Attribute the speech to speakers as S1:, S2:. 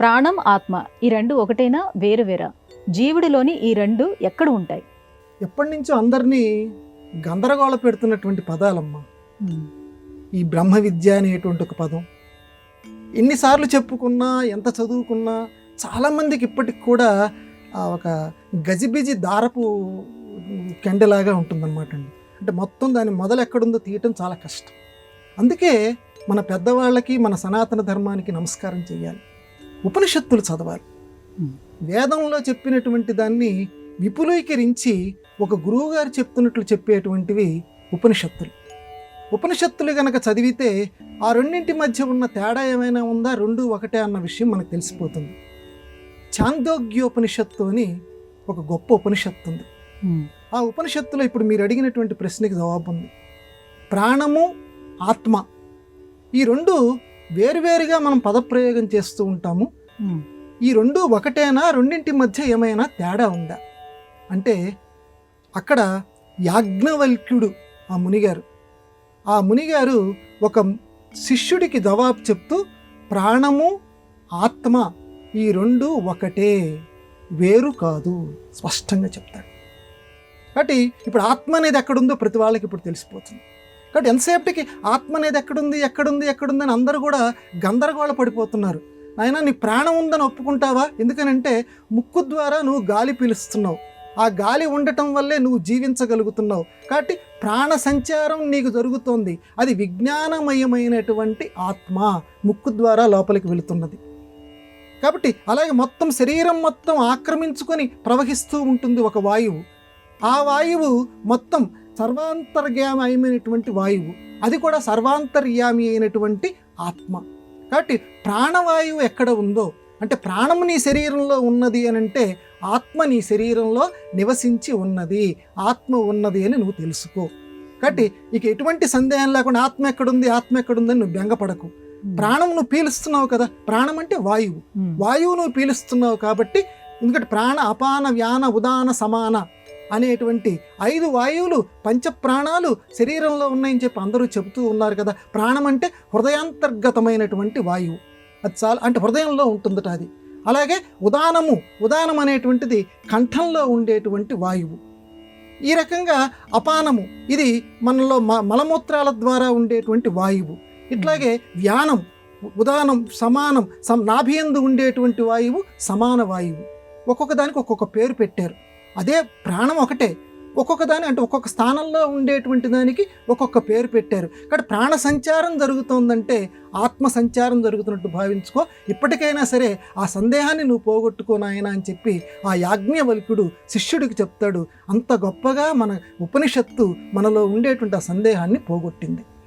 S1: ప్రాణం, ఆత్మ ఈ రెండు ఒకటేనా, వేరు వేరా? జీవుడిలోని ఈ రెండు ఎక్కడ ఉంటాయి?
S2: ఎప్పటి నుంచో అందరినీ గందరగోళ పెడుతున్నటువంటి పదాలమ్మా. ఈ బ్రహ్మ విద్య అనేటువంటి ఒక పదం ఎన్నిసార్లు చెప్పుకున్నా, ఎంత చదువుకున్నా చాలామందికి ఇప్పటికి కూడా ఒక గజిబిజి దారపు కెండలాగా ఉంటుందన్నమాట అండి. అంటే మొత్తం దాని మొదలు ఎక్కడుందో తీయటం చాలా కష్టం. అందుకే మన పెద్దవాళ్ళకి, మన సనాతన ధర్మానికి నమస్కారం చేయాలి. ఉపనిషత్తులు చదవాలి. వేదంలో చెప్పినటువంటి దాన్ని విపులీకరించి ఒక గురువుగారు చెప్తున్నట్లు చెప్పేటువంటివి ఉపనిషత్తులు. ఉపనిషత్తులు గనక చదివితే ఆ రెండింటి మధ్య ఉన్న తేడా ఏమైనా ఉందా, రెండు ఒకటే అన్న విషయం మనకు తెలిసిపోతుంది. ఛాందోగ్యోపనిషత్తు అని ఒక గొప్ప ఉపనిషత్తు ఉంది. ఆ ఉపనిషత్తులో ఇప్పుడు మీరు అడిగినటువంటి ప్రశ్నకి జవాబు ఉంది. ప్రాణము, ఆత్మ ఈ రెండు వేరువేరుగా మనం పదప్రయోగం చేస్తూ ఉంటాము. ఈ రెండు ఒకటేనా, రెండింటి మధ్య ఏమైనా తేడా ఉందా అంటే అక్కడ యాజ్ఞవల్క్యుడు ఆ మునిగారు ఒక శిష్యుడికి జవాబు చెప్తూ ప్రాణము, ఆత్మ ఈ రెండు ఒకటే, వేరు కాదు స్పష్టంగా చెప్తాడు. కాబట్టి ఇప్పుడు ఆత్మ అనేది ఎక్కడుందో ప్రతి వాళ్ళకి ఇప్పుడు తెలిసిపోతుంది. కాబట్టి ఎంతసేపటికి ఆత్మ అనేది ఎక్కడుంది అని అందరూ కూడా గందరగోళ పడిపోతున్నారు. అయినా నీ ప్రాణం ఉందని ఒప్పుకుంటావా? ఎందుకనంటే ముక్కు ద్వారా నువ్వు గాలి పీలుస్తున్నావు, ఆ గాలి ఉండటం వల్లే నువ్వు జీవించగలుగుతున్నావు. కాబట్టి ప్రాణ సంచారం నీకు జరుగుతోంది. అది విజ్ఞానమయమైనటువంటి ఆత్మ ముక్కు ద్వారా లోపలికి వెళుతున్నది. కాబట్టి అలాగే మొత్తం శరీరం మొత్తం ఆక్రమించుకొని ప్రవహిస్తూ ఉంటుంది ఒక వాయువు. ఆ వాయువు మొత్తం సర్వాంతర్యామి అయినటువంటి వాయువు, అది కూడా సర్వాంతర్యామి అయినటువంటి ఆత్మ. కాబట్టి ప్రాణవాయువు ఎక్కడ ఉందో అంటే ప్రాణము నీ శరీరంలో ఉన్నది అని అంటే ఆత్మ నీ శరీరంలో నివసించి ఉన్నది, ఆత్మ ఉన్నది అని నువ్వు తెలుసుకో. కాబట్టి ఇక ఎటువంటి సందేహం లేకుండా ఆత్మ ఎక్కడుందని నువ్వు బెంగపడకు. ప్రాణం నువ్వు పీలుస్తున్నావు కదా, ప్రాణం అంటే వాయువు నువ్వు పీలుస్తున్నావు కాబట్టి, ఎందుకంటే ప్రాణ, అపాన, వ్యాన, ఉదాన, సమాన అనేటువంటి 5 వాయువులు, పంచప్రాణాలు శరీరంలో ఉన్నాయని చెప్పి అందరూ చెబుతూ ఉన్నారు కదా. ప్రాణం అంటే హృదయాంతర్గతమైనటువంటి వాయువు, అది చాలా అంటే హృదయంలో ఉంటుందట అది. అలాగే ఉదానం అనేటువంటిది కంఠంలో ఉండేటువంటి వాయువు. ఈ రకంగా అపానము ఇది మనలో మలమూత్రాల ద్వారా ఉండేటువంటి వాయువు. ఇట్లాగే వ్యానం, ఉదానం, సమానం, నాభియందు ఉండేటువంటి వాయువు సమాన వాయువు. ఒక్కొక్క దానికి ఒక్కొక్క పేరు పెట్టారు. అదే ప్రాణం ఒకటే, ఒక్కొక్క దాని అంటే ఒక్కొక్క స్థానంలో ఉండేటువంటి దానికి ఒక్కొక్క పేరు పెట్టారు. కాబట్టి ప్రాణ సంచారం జరుగుతోందంటే ఆత్మ సంచారం జరుగుతున్నట్టు భావించుకో. ఇప్పటికైనా సరే ఆ సందేహాన్ని నువ్వు పోగొట్టుకోనాయన అని చెప్పి ఆ యాజ్ఞవల్క్యుడు శిష్యుడికి చెప్తాడు. అంత గొప్పగా మన ఉపనిషత్తు మనలో ఉండేటువంటి ఆ సందేహాన్ని పోగొట్టింది.